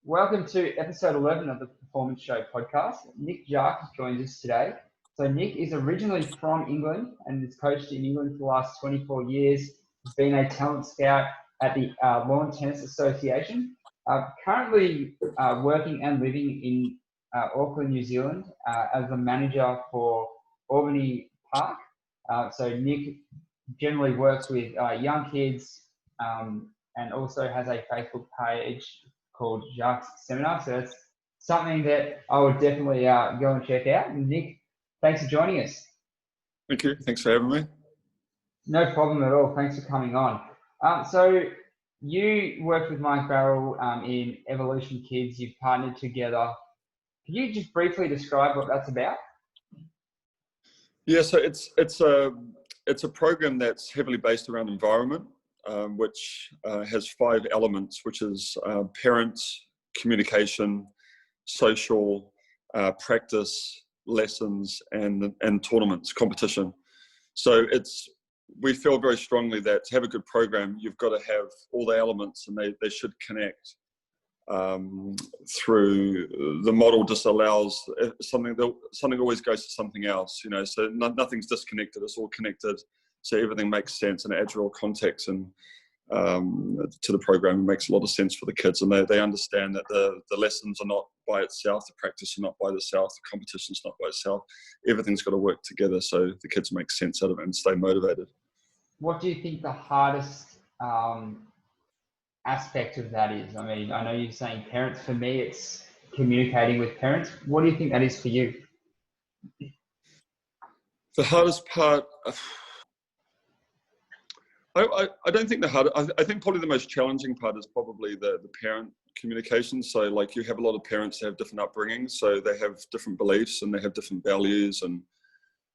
Welcome to episode 11 of the Performance Show podcast. Nick Jacques joins us today. So Nick is originally from England and has coached in England for the last 24 years. He's been a talent scout at the Lawn Tennis Association. Currently working and living in Auckland, New Zealand as a manager for Albany Park. So Nick generally works with young kids and also has a Facebook page called Jacques Seminars. So that's something that I would definitely go and check out. And Nick, thanks for joining us. Thank you. Thanks for having me. No problem at all. Thanks for coming on. So you worked with Mike Farrell in Evolution Kids. You've partnered together. Could you just briefly describe what that's about? Yeah, so it's a program that's heavily based around environment, which has 5 elements, which is parents, communication, social, practice, lessons, and tournaments, competition. So we feel very strongly that to have a good program, you've got to have all the elements, and they should connect through the model. Just allows something always goes to something else, so nothing's disconnected, it's all connected, so everything makes sense and adds real context and to the program. It makes a lot of sense for the kids, and they understand that the lessons are not by itself, the practice are not by itself, the competition's not by itself. Everything's got to work together so the kids make sense out of it and stay motivated. What do you think the hardest aspect of that is? I mean, I know you're saying parents. For me, it's communicating with parents. What do you think that is for you? The hardest part, I don't think I think probably the most challenging part is probably the parent communication. So like, you have a lot of parents that have different upbringings, so they have different beliefs and they have different values and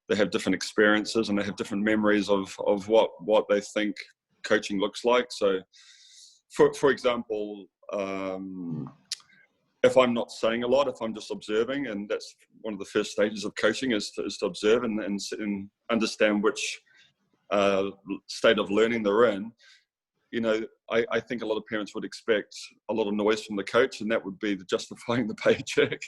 they have different experiences and they have different memories of what they think coaching looks like. So for example, if I'm not saying a lot, if I'm just observing, and that's one of the first stages of coaching is to observe and understand which state of learning they're in. I think a lot of parents would expect a lot of noise from the coach, and that would be justifying the paycheck.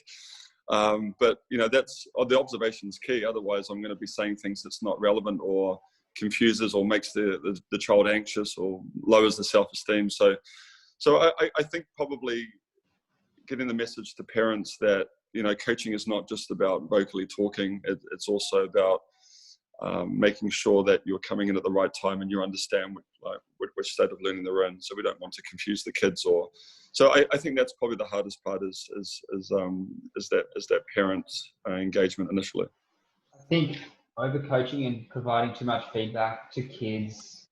But that's the observation's key. Otherwise, I'm going to be saying things that's not relevant or confuses or makes the child anxious or lowers the self-esteem. So I think probably getting the message to parents that coaching is not just about vocally talking. It's also about making sure that you're coming in at the right time and you understand which state of learning they're in. So we don't want to confuse the kids. So I think that's probably the hardest part is that parent engagement initially. I think overcoaching and providing too much feedback to kids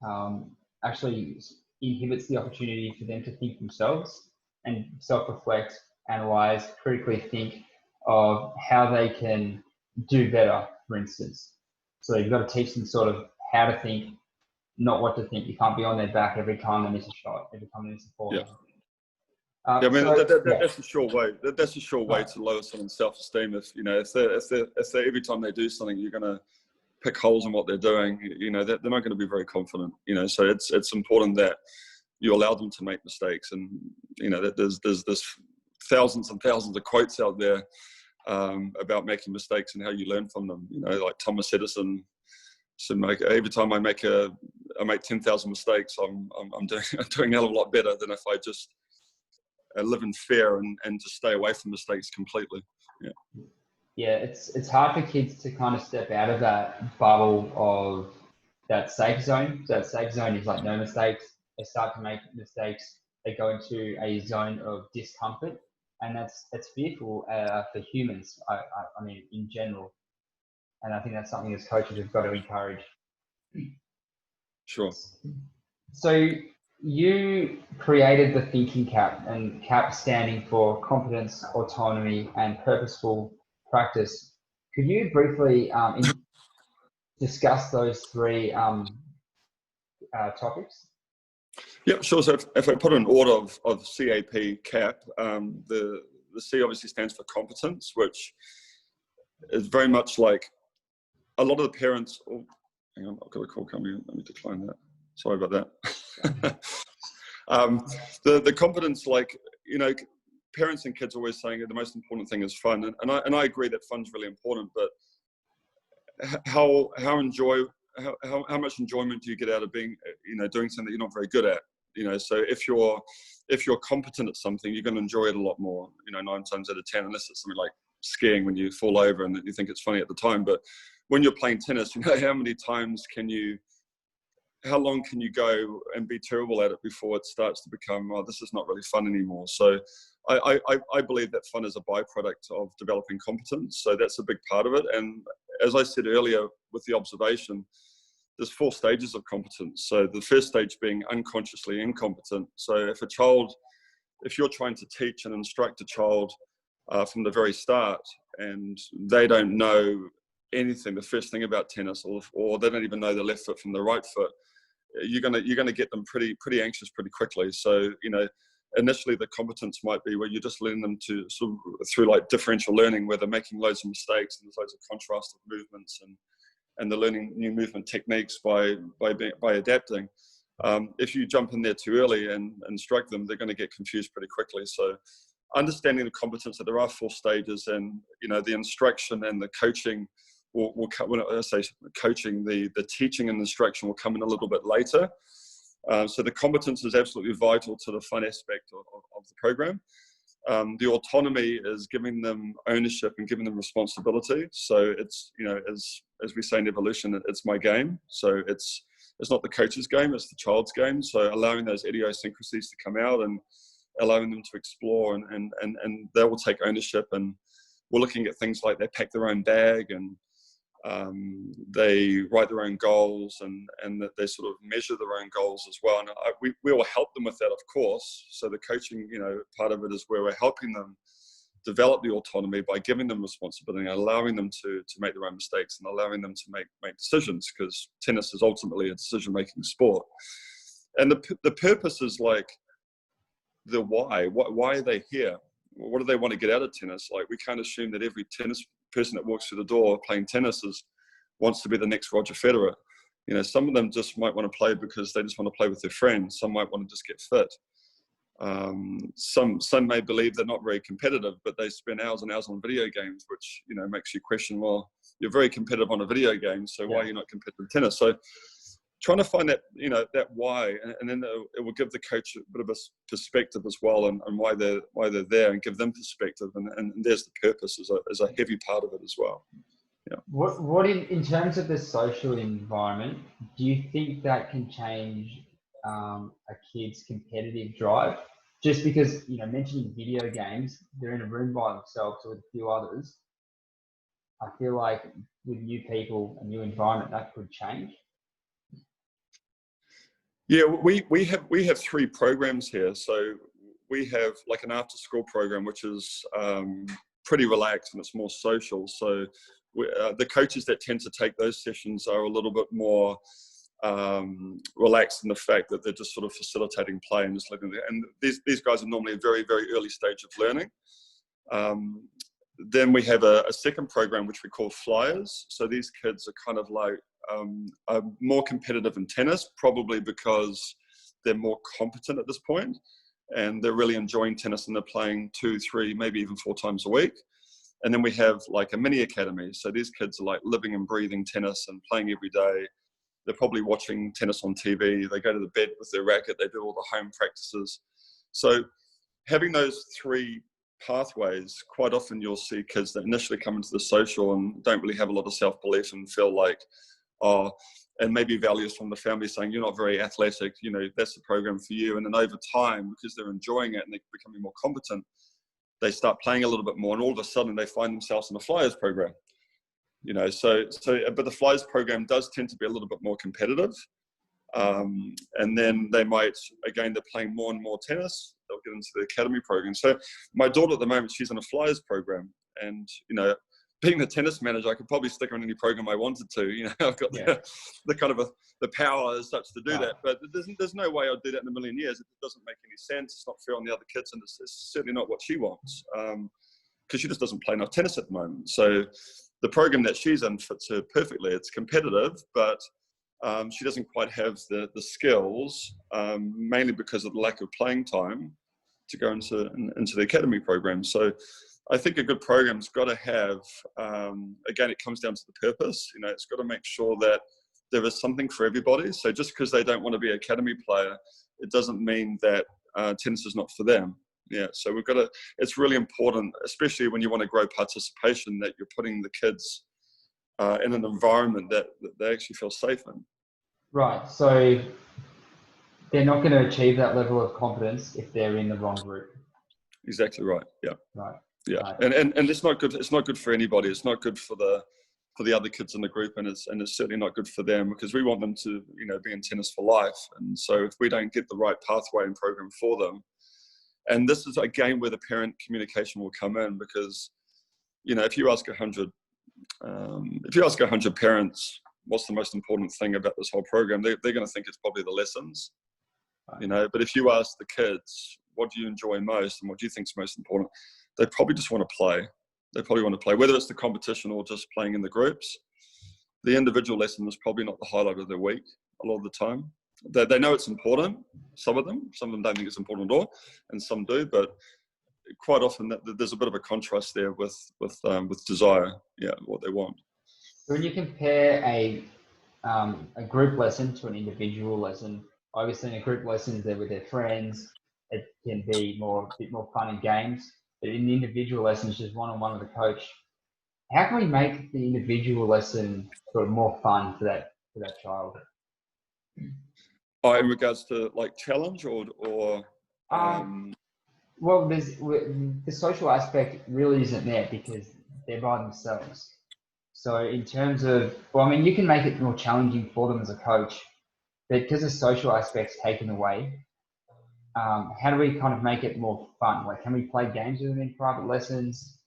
actually inhibits the opportunity for them to think themselves and self-reflect, analyze, critically think of how they can do better, for instance. So you've got to teach them sort of how to think, not what to think. You can't be on their back every time they miss a shot, every time they miss a ball. Yeah. I mean, that's a sure way. That's a sure way to lower someone's self-esteem. If they every time they do something, you're going to pick holes in what they're doing. They're not going to be very confident. So it's important that you allow them to make mistakes, and that there's thousands and thousands of quotes out there about making mistakes and how you learn from them. Like Thomas Edison. So every time I make 10,000 mistakes, I'm doing a hell of a lot better than if I just live in fear and just stay away from mistakes completely. Yeah, it's hard for kids to kind of step out of that bubble of that safe zone. So that safe zone is like no mistakes. They start to make mistakes. They go into a zone of discomfort, and that's fearful for humans. I mean, in general. And I think that's something as coaches we've got to encourage. Sure. So you created the thinking cap, and CAP standing for Competence, Autonomy, and Purposeful Practice. Could you briefly discuss those 3 topics? Yeah, sure. So if I put an order of CAP, the C obviously stands for competence, which is very much like a lot of the parents. Oh, hang on, I've got a call coming in. Let me decline that. Sorry about that. The competence, parents and kids are always saying the most important thing is fun, and I agree that fun's really important, but how much enjoyment do you get out of being, doing something that you're not very good at? So if you're competent at something, you're going to enjoy it a lot more, 9 times out of 10, unless it's something like skiing when you fall over and you think it's funny at the time. But when you're playing tennis, how long can you go and be terrible at it before it starts to become, oh, this is not really fun anymore? So I believe that fun is a byproduct of developing competence. So that's a big part of it. And as I said earlier with the observation, there's 4 stages of competence. So the first stage being unconsciously incompetent. So if you're trying to teach and instruct a child from the very start, and they don't know anything, the first thing about tennis, or they don't even know the left foot from the right foot, you're gonna get them pretty anxious pretty quickly. So initially the competence might be where you're just letting them to sort of through like differential learning, where they're making loads of mistakes and there's loads of contrastive movements, and they're learning new movement techniques by adapting. If you jump in there too early and instruct them, they're going to get confused pretty quickly. So understanding the competence, that there are 4 stages, and the instruction and the coaching will come. When I say coaching, the teaching and instruction will come in a little bit later. So the competence is absolutely vital to the fun aspect of the program. The autonomy is giving them ownership and giving them responsibility. So it's, as we say in evolution, it's my game. So it's not the coach's game, it's the child's game. So allowing those idiosyncrasies to come out and allowing them to explore, and they will take ownership. And we're looking at things like they pack their own bag, and they write their own goals, and that they sort of measure their own goals as well. And we will help them with that, of course. So the coaching, part of it is where we're helping them develop the autonomy by giving them responsibility, and allowing them to make their own mistakes, and allowing them to make decisions, because tennis is ultimately a decision-making sport. And the purpose is like the why. Why are they here? What do they want to get out of tennis? Like, we can't assume that every tennis person that walks through the door playing tennis wants to be the next Roger Federer. Some of them just might want to play because they just want to play with their friends. Some might want to just get fit. Some may believe they're not very competitive, but they spend hours and hours on video games, which makes you question, well, you're very competitive on a video game, so why are you not competitive in tennis? So trying to find that that why, and then it will give the coach a bit of a perspective as well, and why they're there, and give them perspective, and there's the purpose is a heavy part of it as well. Yeah. What in terms of the social environment, do you think that can change a kid's competitive drive? Just because, mentioning video games, they're in a room by themselves or with a few others. I feel like with new people, a new environment, that could change. Yeah, we have 3 programs here. So we have like an after school program, which is pretty relaxed and it's more social. So the coaches that tend to take those sessions are a little bit more relaxed in the fact that they're just sort of facilitating play and just letting them. And these guys are normally a very, very early stage of learning. Then we have a second program which we call Flyers. So these kids are kind of like are more competitive in tennis, probably because they're more competent at this point, and they're really enjoying tennis, and they're playing 2, 3, maybe even 4 times a week. And then we have like a mini academy. So these kids are like living and breathing tennis and playing every day. They're probably watching tennis on TV. They go to the bed with their racket. They do all the home practices. So having those 3 pathways, quite often you'll see kids that initially come into the social and don't really have a lot of self-belief and feel like, and maybe values from the family saying, you're not very athletic, that's the program for you. And then over time, because they're enjoying it and they're becoming more competent, they start playing a little bit more, and all of a sudden they find themselves in a Flyers program. But the Flyers program does tend to be a little bit more competitive. And then they might, again, they're playing more and more tennis, they'll get into the academy program. So my daughter at the moment, she's in a Flyers program, and, being the tennis manager, I could probably stick her in any program I wanted to. I've got the kind of the power as such to do that. But there's no way I'd do that in a million years. It doesn't make any sense. It's not fair on the other kids, and it's certainly not what she wants, because she just doesn't play enough tennis at the moment. So the program that she's in fits her perfectly. It's competitive, but she doesn't quite have the skills, mainly because of the lack of playing time, to go into the academy program. So I think a good program's got to have, again, it comes down to the purpose. You know, it's got to make sure that there is something for everybody. So just because they don't want to be an academy player, it doesn't mean that tennis is not for them. Yeah, so we've got to, it's really important, especially when you want to grow participation, that you're putting the kids in an environment that they actually feel safe in. Right, so they're not going to achieve that level of competence if they're in the wrong group. Exactly right, yeah. Right. Yeah, right. And it's not good for anybody. It's not good for the other kids in the group, and it's certainly not good for them, because we want them to, you know, be in tennis for life. And so if we don't get the right pathway and program for them, and this is again where the parent communication will come in, because, you know, if you ask 100 parents what's the most important thing about this whole program, they're going to think it's probably the lessons, you know. But if you ask the kids, what do you enjoy most and what do you think is most important, they probably just want to play. They probably want to play, whether it's the competition or just playing in the groups. The individual lesson is probably not the highlight of their week a lot of the time. They know it's important, some of them don't think it's important at all, and some do, but quite often there's a bit of a contrast there with desire, yeah, what they want. When you compare a group lesson to an individual lesson, obviously in a group lesson they're with their friends, it can be a bit more fun and games, but in the individual lessons, just one-on-one with the coach, how can we make the individual lesson sort of more fun for that child? In regards to like challenge or well, the social aspect really isn't there because they're by themselves. So in terms of, well, I mean, you can make it more challenging for them as a coach, but because the social aspect's taken away, how do we kind of make it more fun? Like, can we play games with them in private lessons?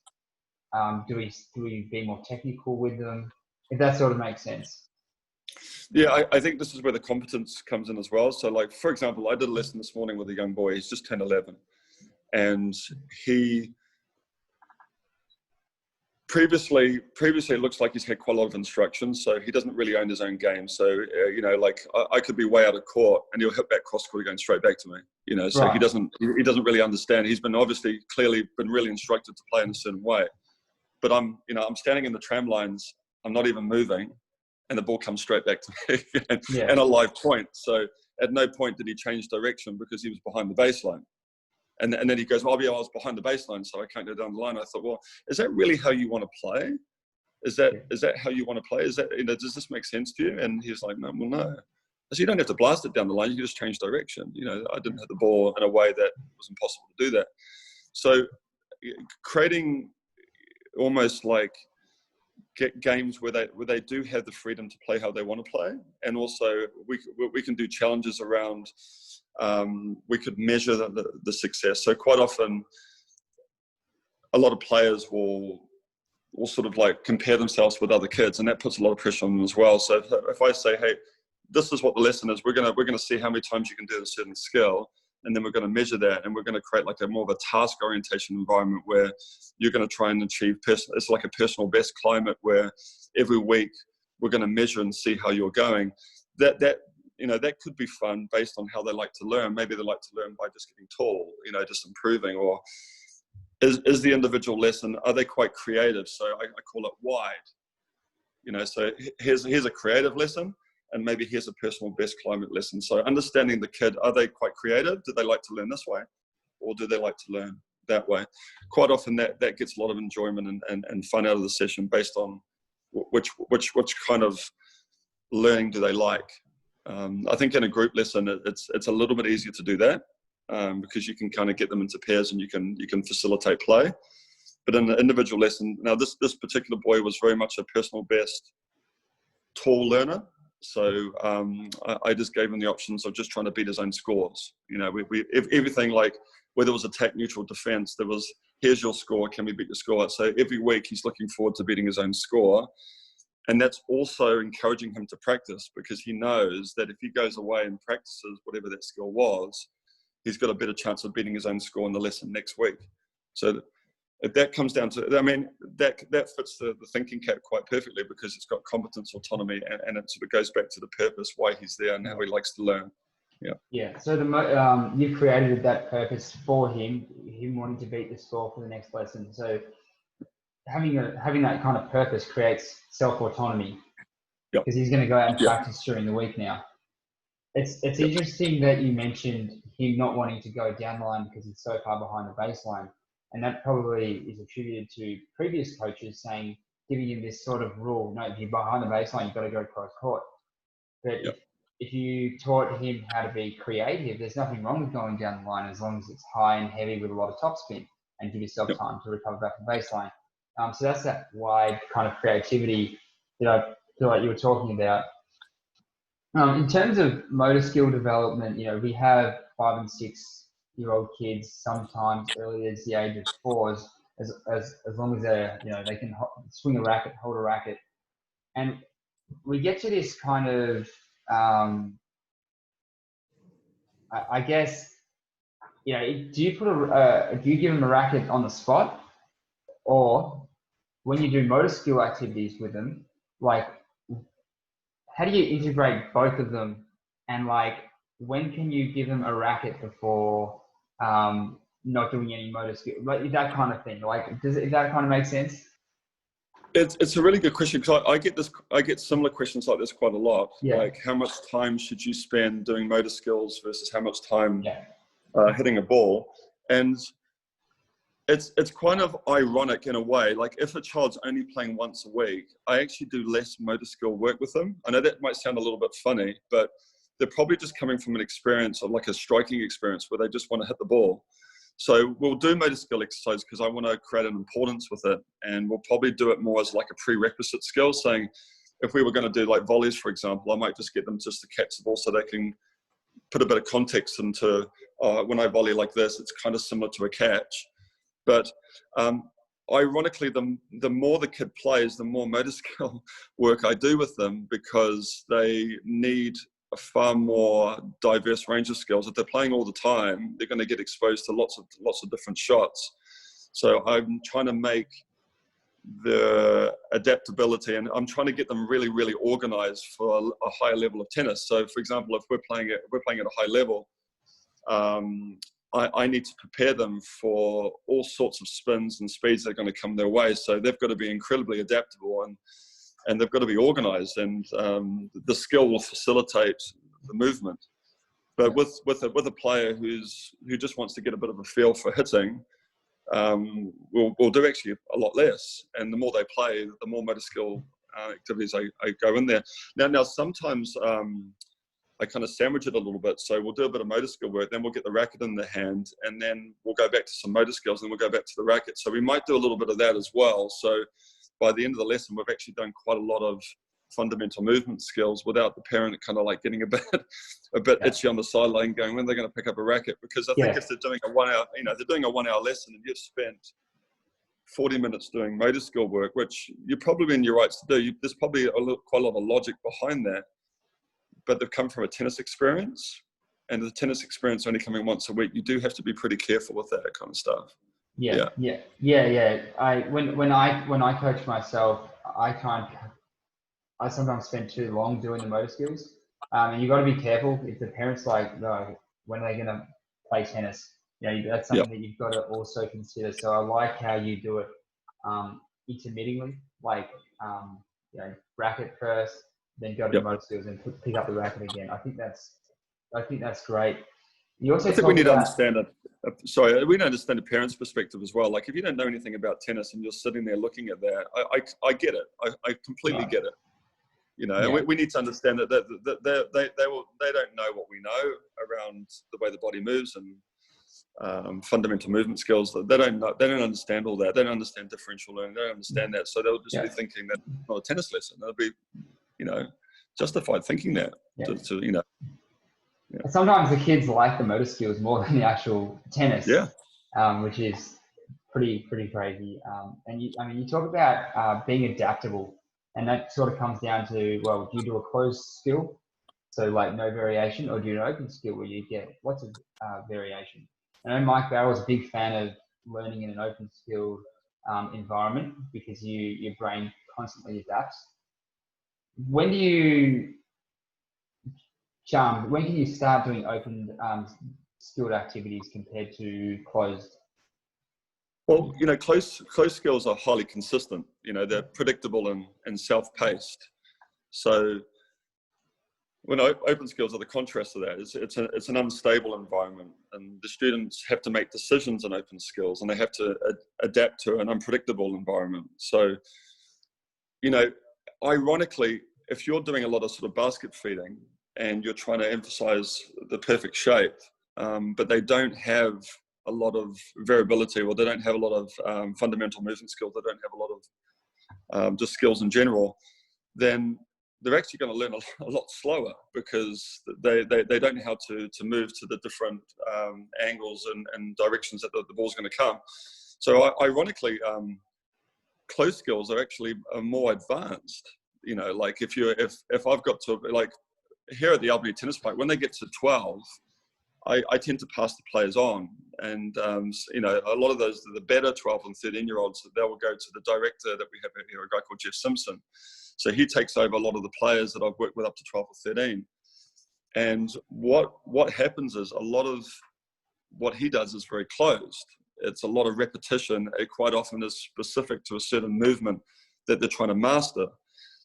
Do we be more technical with them? If that sort of makes sense. Yeah, I think this is where the competence comes in as well. So, like, for example, I did a lesson this morning with a young boy. He's just turned 11. And he previously it looks like he's had quite a lot of instructions, so he doesn't really own his own game. So, you know, like I could be way out of court and he'll hit back cross court going straight back to me, you know, so right. he doesn't really understand. He's been clearly been really instructed to play in a certain way. But I'm standing in the tram lines, I'm not even moving, and the ball comes straight back to me and a live point. So at no point did he change direction because he was behind the baseline. And then he goes, well, yeah, I was behind the baseline, so I can't go down the line. I thought, well, is that really how you want to play? Is that how you want to play? Is that, you know, does this make sense to you? And he's like, no, well, no. I said, you don't have to blast it down the line. You can just change direction. You know, I didn't hit the ball in a way that was impossible to do that. So creating almost like games where they do have the freedom to play how they want to play, and also we can do challenges around. We could measure the success. So quite often, a lot of players will sort of like compare themselves with other kids, and that puts a lot of pressure on them as well. So if I say, hey, this is what the lesson is, we're gonna see how many times you can do a certain skill, and then we're going to measure that, and we're going to create like a more of a task orientation environment where you're going to try and achieve it's like a personal best climate where every week we're going to measure and see how you're going. That you know, that could be fun based on how they like to learn. Maybe they like to learn by just getting tall, you know, just improving. Or is the individual lesson, are they quite creative? So I call it wide. You know, so here's a creative lesson, and maybe here's a personal best climate lesson. So understanding the kid, are they quite creative? Do they like to learn this way? Or do they like to learn that way? Quite often that gets a lot of enjoyment and fun out of the session based on which kind of learning do they like. I think in a group lesson, it's a little bit easier to do that because you can kind of get them into pairs and you can facilitate play. But in the individual lesson, now this particular boy was very much a personal best tall learner. So I just gave him the options of just trying to beat his own scores. You know, everything like whether it was attack, neutral, defense, there was, here's your score, can we beat your score? So every week he's looking forward to beating his own score. And that's also encouraging him to practice because he knows that if he goes away and practices whatever that skill was, he's got a better chance of beating his own score in the lesson next week. So if that comes down to, I mean, that fits the thinking cap quite perfectly because it's got competence, autonomy, and it sort of goes back to the purpose, why he's there and how he likes to learn. Yeah. So you created that purpose for him wanting to beat the score for the next lesson. So having that kind of purpose creates self-autonomy, Yep. because he's going to go out and Yep. practice during the week now. It's interesting that you mentioned him not wanting to go down the line because he's so far behind the baseline. And that probably is attributed to previous coaches giving him this sort of rule: no, if you're behind the baseline, you've got to go cross court. But Yep. if you taught him how to be creative, there's nothing wrong with going down the line as long as it's high and heavy with a lot of topspin, and give yourself time to recover back from baseline. So that's that wide kind of creativity that I feel like you were talking about. In terms of motor skill development, we have 5 and 6-year-old kids, sometimes early as the age of 4, as long as they're, they can swing a racket, hold a racket. And we get to this kind of, I guess, do you do you give them a racket on the spot, or when you do motor skill activities with them, like, how do you integrate both of them? And like, when can you give them a racket before not doing any motor skill, like that kind of thing? Like, does that kind of make sense? It's a really good question, because I get similar questions like this quite a lot. Yeah. Like, how much time should you spend doing motor skills versus how much time hitting a ball? And it's kind of ironic in a way. Like, if a child's only playing once a week, I actually do less motor skill work with them. I know that might sound a little bit funny, but they're probably just coming from an experience of like a striking experience where they just want to hit the ball. So we'll do motor skill exercise because I want to create an importance with it, and we'll probably do it more as like a prerequisite skill, saying if we were going to do like volleys, for example, I might just get them just to catch the ball so they can put a bit of context into when I volley like this, it's kind of similar to a catch. But ironically, the more the kid plays, the more motor skill work I do with them, because they need a far more diverse range of skills. If they're playing all the time, they're going to get exposed to lots of different shots. So I'm trying to make the adaptability, and I'm trying to get them really, really organized for a higher level of tennis. So, for example, if we're playing at a high level, I need to prepare them for all sorts of spins and speeds that are going to come their way. So they've got to be incredibly adaptable, and they've got to be organized, and the skill will facilitate the movement. But with a player who just wants to get a bit of a feel for hitting, we'll do actually a lot less. And the more they play, the more motor skill activities I go in there. Now sometimes I kind of sandwich it a little bit. So we'll do a bit of motor skill work, then we'll get the racket in the hand, and then we'll go back to some motor skills, and we'll go back to the racket. So we might do a little bit of that as well. So by the end of the lesson, we've actually done quite a lot of fundamental movement skills without the parent kind of like getting a bit itchy on the sideline going, when they're going to pick up a racket. Because I think if they're doing a 1 hour, they're doing a 1 hour lesson, and you've spent 40 minutes doing motor skill work, which you're probably in your rights to do. There's probably quite a lot of logic behind that, but they've come from a tennis experience, and the tennis experience only coming once a week, you do have to be pretty careful with that kind of stuff. Yeah. When I coach myself, I sometimes spend too long doing the motor skills, and you got to be careful if the parents like, no, when are they going to play tennis? That's something that you've got to also consider. So I like how you do it intermittently, like racket first, then go to the motor skills, and pick up the racket again. I think that's great. You also we need to understand it. Sorry, we don't understand the parent's perspective as well. Like, if you don't know anything about tennis and you're sitting there looking at that, I get it. I completely get it. And we need to understand that they don't know what we know around the way the body moves and fundamental movement skills. They don't understand all that. They don't understand differential learning. They don't understand that. So they'll just be thinking that it's not a tennis lesson. They'll be, justified thinking that. Sometimes the kids like the motor skills more than the actual tennis, which is pretty crazy. And you talk about being adaptable, and that sort of comes down to, well, do you do a closed skill, so like no variation, or do you an open skill where you get lots of variation? I know Mike Barrell's a big fan of learning in an open skill environment, because your brain constantly adapts. When do you when can you start doing open skilled activities compared to closed? Well, closed skills are highly consistent. They're predictable and self-paced. So when open skills are the contrast to that, it's an unstable environment, and the students have to make decisions in open skills, and they have to adapt to an unpredictable environment. So, ironically, if you're doing a lot of sort of basket feeding and you're trying to emphasize the perfect shape, but they don't have a lot of variability, or they don't have a lot of fundamental movement skills, they don't have a lot of just skills in general, then they're actually going to learn a lot slower, because they don't know how to move to the different angles and directions that the ball's going to come. So ironically, closed skills are actually more advanced. Like if I've got to, like here at the Albany Tennis Park, when they get to 12, I tend to pass the players on, and a lot of those, the better 12 and 13-year-olds, they will go to the director that we have here, a guy called Jeff Simpson. So he takes over a lot of the players that I've worked with up to 12 or 13. And what happens is, a lot of what he does is very closed. It's a lot of repetition. It quite often is specific to a certain movement that they're trying to master.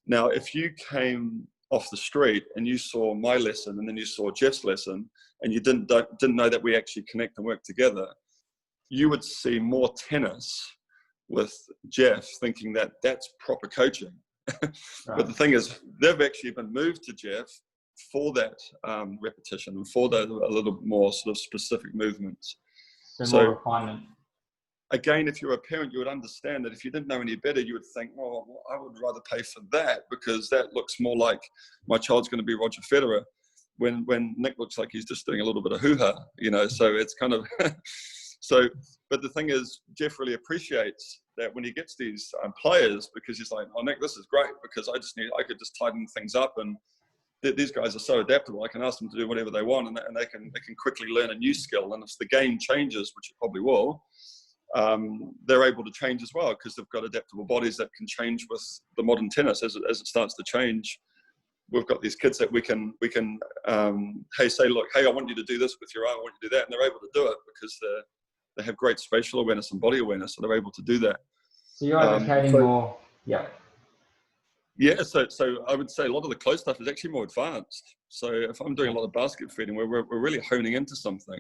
Now, if you came off the street and you saw my lesson and then you saw Jeff's lesson, and you didn't know that we actually connect and work together, you would see more tennis with Jeff, thinking that that's proper coaching. Right. But the thing is, they've actually been moved to Jeff for that repetition and for those a little more sort of specific movements. So more refinement. Again, if you're a parent, you would understand that if you didn't know any better, you would think, well, I would rather pay for that, because that looks more like my child's going to be Roger Federer, when Nick looks like he's just doing a little bit of hoo-ha, so it's kind of but the thing is, Jeff really appreciates that when he gets these players, because he's like, oh, Nick, this is great, because I could just tighten things up, and these guys are so adaptable. I can ask them to do whatever they want, and they can quickly learn a new skill. And if the game changes, which it probably will, they're able to change as well, because they've got adaptable bodies that can change with the modern tennis as it starts to change. We've got these kids that we can say, look, hey, I want you to do this with your arm, I want you to do that, and they're able to do it because they have great spatial awareness and body awareness, so they're able to do that. So you're advocating more, yeah. Yeah, so I would say a lot of the close stuff is actually more advanced. So if I'm doing a lot of basket feeding, we're really honing into something.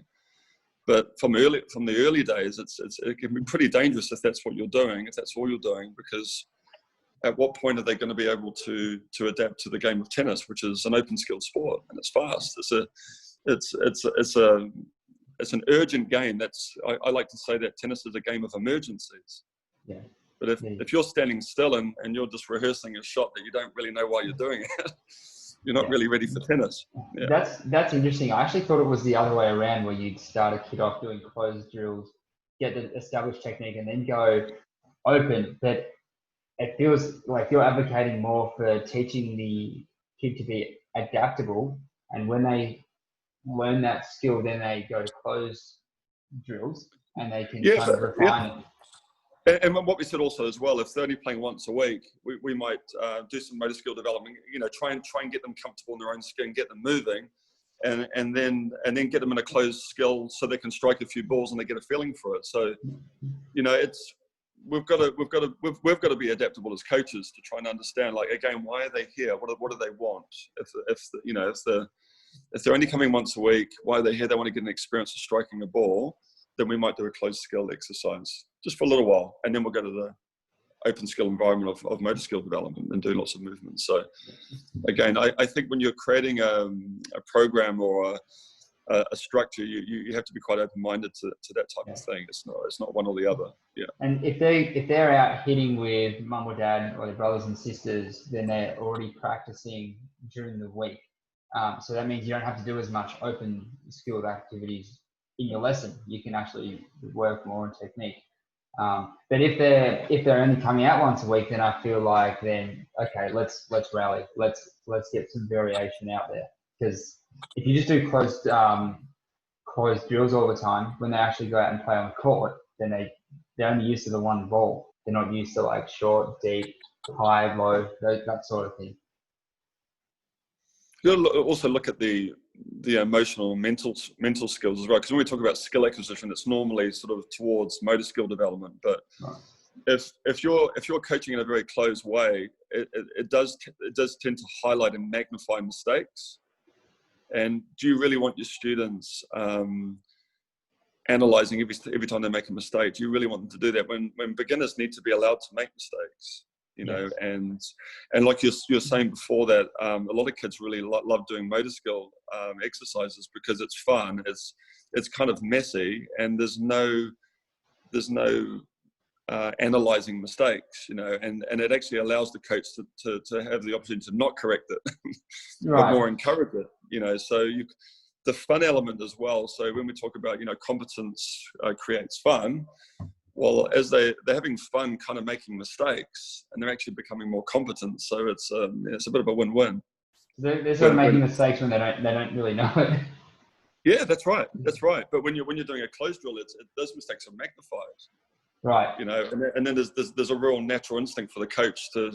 But from the early days, it can be pretty dangerous if that's what you're doing, if that's all you're doing, because at what point are they going to be able to adapt to the game of tennis, which is an open skilled sport, and it's fast. It's an urgent game. I like to say that tennis is a game of emergencies. Yeah. But if you're standing still and you're just rehearsing a shot that you don't really know why you're doing it, you're not really ready for tennis. Yeah. That's interesting. I actually thought it was the other way around, where you'd start a kid off doing closed drills, get the established technique, and then go open. But it feels like you're advocating more for teaching the kid to be adaptable, and when they learn that skill, then they go to closed drills and they can kind of refine it. And what we said also as well, if they're only playing once a week, we might do some motor skill development. Try and get them comfortable in their own skin, get them moving, and then get them in a closed skill so they can strike a few balls and they get a feeling for it. So, we've got to be adaptable as coaches to try and understand, like, again, why are they here? What do they want? If they're only coming once a week, why are they here? They want to get an experience of striking a ball. Then we might do a closed skill exercise just for a little while, and then we'll go to the open skill environment of motor skill development and do lots of movements. So again, I think when you're creating a program or a structure, you have to be quite open-minded to that type of thing. It's not one or the other. Yeah. And if they're out hitting with mum or dad or their brothers and sisters, then they're already practicing during the week. So that means you don't have to do as much open skilled activities in your lesson. You can actually work more on technique. But if they're only coming out once a week, then I feel like then, okay, let's rally. Let's get some variation out there. Because if you just do closed drills all the time, when they actually go out and play on the court, then they're only used to the one ball. They're not used to like short, deep, high, low, that sort of thing. You've got to also look at the emotional, mental skills as well. Because when we talk about skill acquisition, it's normally sort of towards motor skill development. But if you're coaching in a very closed way, it does tend to highlight and magnify mistakes. And do you really want your students analyzing every time they make a mistake? Do you really want them to do that when beginners need to be allowed to make mistakes? You know, yes. and like you're saying before that, a lot of kids really love doing motor skill exercises because it's fun. It's kind of messy, and there's no analyzing mistakes, you know, and it actually allows the coach to have the opportunity to not correct it, but more encourage it, you know. So the fun element as well. So when we talk about, you know, competence creates fun. Well, as they're having fun, kind of making mistakes, and they're actually becoming more competent. So it's a bit of a win-win. They're sort of making mistakes when they don't really know it. Yeah, that's right. But when you're doing a closed drill, those mistakes are magnified. Right. You know, and then there's a real natural instinct for the coach to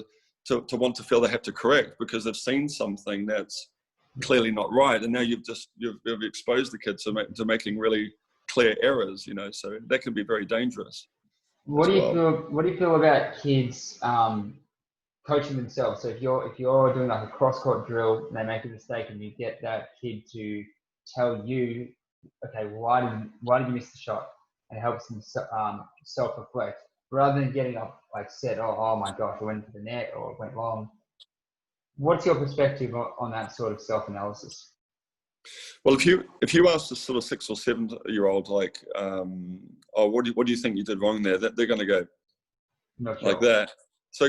want to feel they have to correct because they've seen something that's clearly not right, and now you've exposed the kid to making really clear errors, you know, so that can be very dangerous. What do you feel about kids coaching themselves? So if you're doing like a cross-court drill and they make a mistake and you get that kid to tell you, okay, why did you miss the shot? And it helps them self-reflect rather than getting up like said, oh my gosh, I went to the net or it went long. What's your perspective on that sort of self-analysis? Well, if you ask a sort of 6 or 7 year old, like, what do you think you did wrong there? They're going to go like that. So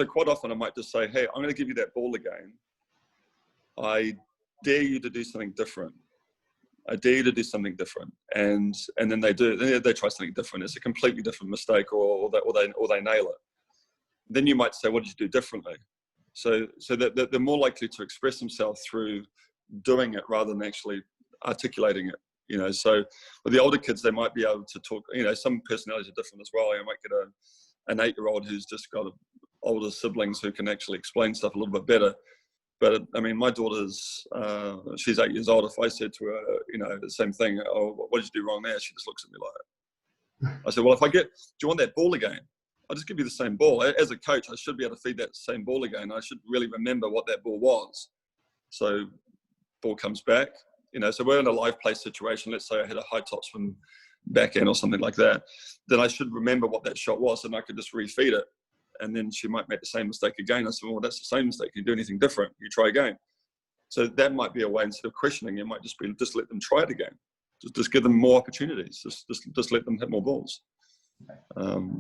quite often I might just say, hey, I'm going to give you that ball again. I dare you to do something different. I dare you to do something different. And then they try something different. It's a completely different mistake, or they nail it. Then you might say, what did you do differently? So that they're more likely to express themselves through doing it rather than actually articulating it, you know. So with the older kids, they might be able to talk, you know, some personalities are different as well. You might get an 8-year-old who's just got older siblings who can actually explain stuff a little bit better. But I mean, my daughter's, she's 8 years old. If I said to her, you know, the same thing, oh, what did you do wrong there? She just looks at me like, I said, well, do you want that ball again? I'll just give you the same ball. As a coach, I should be able to feed that same ball again. I should really remember what that ball was. So ball comes back, you know, so we're in a live play situation. Let's say I had a high topspin backhand or something like that. Then I should remember what that shot was and I could just refeed it. And then she might make the same mistake again. I said, well, that's the same mistake. You do anything different, you try again. So that might be a way, instead of questioning, it might just be, just let them try it again. Just give them more opportunities. Just let them hit more balls.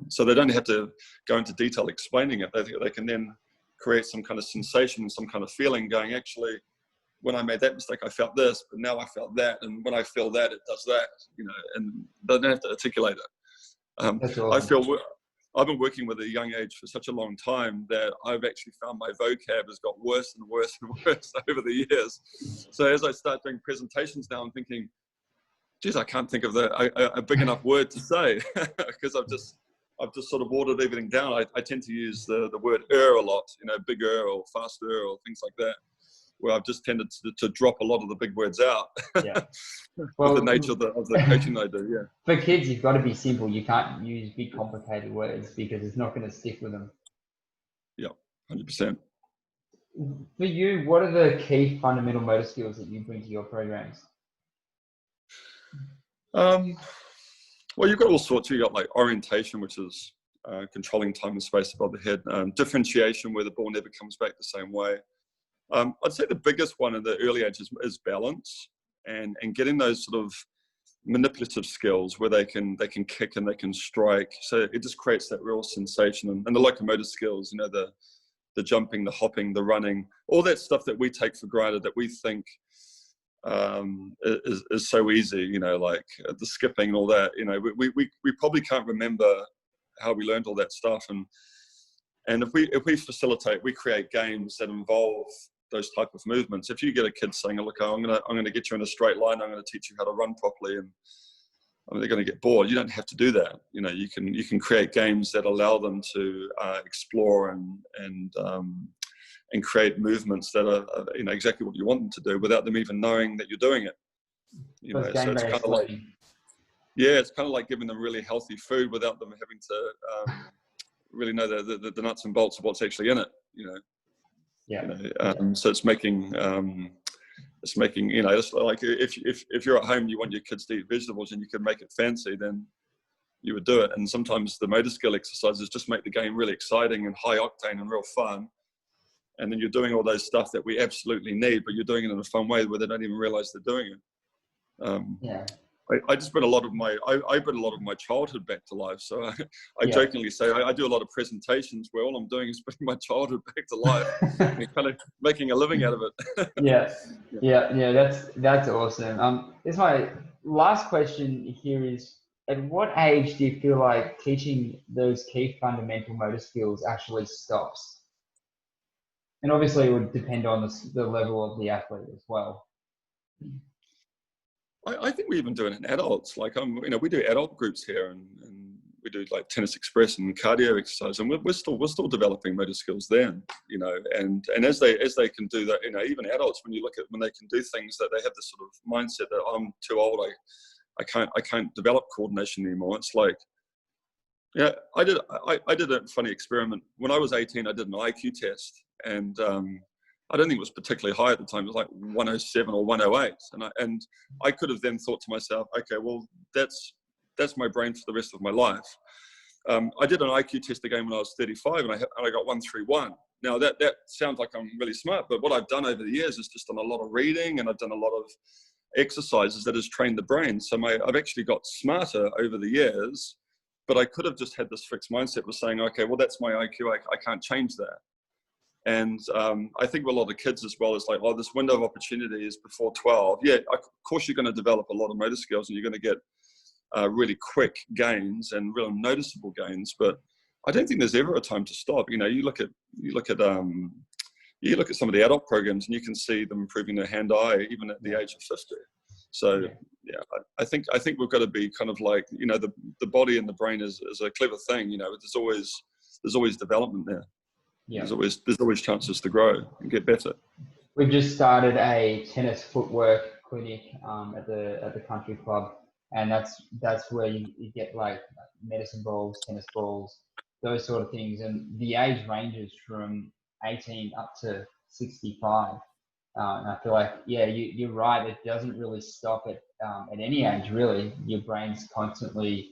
So they don't have to go into detail explaining it. They can then create some kind of sensation, some kind of feeling going, actually, when I made that mistake, I felt this, but now I felt that. And when I feel that, it does that, you know, and they don't have to articulate it. That's awesome. I feel I've been working with a young age for such a long time that I've actually found my vocab has got worse and worse and worse over the years. So as I start doing presentations now, I'm thinking, geez, I can't think of a big enough word to say because I've just sort of watered everything down. I tend to use the word a lot, you know, bigger or faster or things like that, where I've just tended to drop a lot of the big words out. Yeah. Well, with the nature of the coaching I do, yeah. For kids, you've got to be simple. You can't use big, complicated words because it's not going to stick with them. Yeah, 100%. For you, what are the key fundamental motor skills that you bring to your programs? Well, you've got all sorts. You've got like orientation, which is controlling time and space above the head. Differentiation, where the ball never comes back the same way. I'd say the biggest one in the early ages is balance and getting those sort of manipulative skills where they can kick and they can strike. So it just creates that real sensation, and the locomotive skills, you know, the jumping, the hopping, the running, all that stuff that we take for granted, that we think is so easy, you know, like the skipping and all that. You know, we probably can't remember how we learned all that stuff, and if we facilitate, we create games that involve those type of movements. If you get a kid saying, look, I'm gonna get you in a straight line, I'm gonna teach you how to run properly, and they're going to get bored. You don't have to do that. You know, you can create games that allow them to explore and and create movements that are exactly what you want them to do without them even knowing that you're doing it. So it's kind of like, it's kind of like giving them really healthy food without them having to really know the nuts and bolts of what's actually in it. So it's making it's like if you're at home, you want your kids to eat vegetables and you can make it fancy, then you would do it. And sometimes the motor skill exercises just make the game really exciting and high octane and real fun. And then you're doing all those stuff that we absolutely need, but you're doing it in a fun way where they don't even realize they're doing it. I just bring a lot of my childhood back to life. So I jokingly say I do a lot of presentations where all I'm doing is bringing my childhood back to life and kind of making a living out of it. That's awesome. This is my last question here is, at what age do you feel like teaching those key fundamental motor skills actually stops? And obviously it would depend on the level of the athlete as well. I think we even do it in adults. Like we do adult groups here, and we do like tennis express and cardio exercise, and we're still developing motor skills then. And as they can do that, even adults, when they can do things that they have this sort of mindset that I'm too old, I can't develop coordination anymore. It's like, I did a funny experiment when I was 18. I did an IQ test, and I don't think it was particularly high at the time. It was like 107 or 108. And I could have then thought to myself, okay, well, that's my brain for the rest of my life. I did an IQ test again when I was 35 and I got 131. Now that sounds like I'm really smart, but what I've done over the years is just done a lot of reading, and I've done a lot of exercises that has trained the brain. So I've actually got smarter over the years, but I could have just had this fixed mindset of saying, okay, well, that's my IQ. I can't change that. And I think with a lot of kids as well, it's like, this window of opportunity is before 12. Yeah, of course you're going to develop a lot of motor skills and you're going to get really quick gains and real noticeable gains. But I don't think there's ever a time to stop. You look at some of the adult programs and you can see them improving their hand-eye even at the age of 50. So I think we've got to be kind of like, the body and the brain is a clever thing. There's always development there. Yeah. There's always chances to grow and get better. We've just started a tennis footwork clinic at the country club, and that's where you get like medicine balls, tennis balls, those sort of things, and the age ranges from 18 up to 65. And I feel like you're right. It doesn't really stop at any age really. Your brain's constantly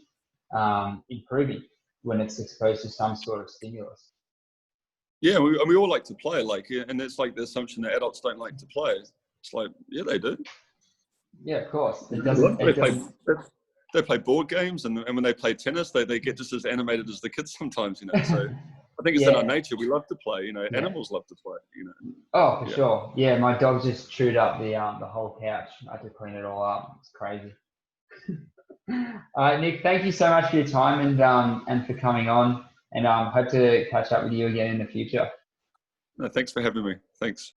improving when it's exposed to some sort of stimulus. Yeah, we all like to play, and it's like the assumption that adults don't like to play. It's like, yeah, they do. Yeah, of course. They play board games, and when they play tennis, they get just as animated as the kids sometimes, So I think it's in our nature. We love to play, Animals love to play, Oh, for sure. Yeah, my dog just chewed up the whole couch. I had to clean it all up. It's crazy. All right, Nick, thank you so much for your time and for coming on. And hope to catch up with you again in the future. No, thanks for having me. Thanks.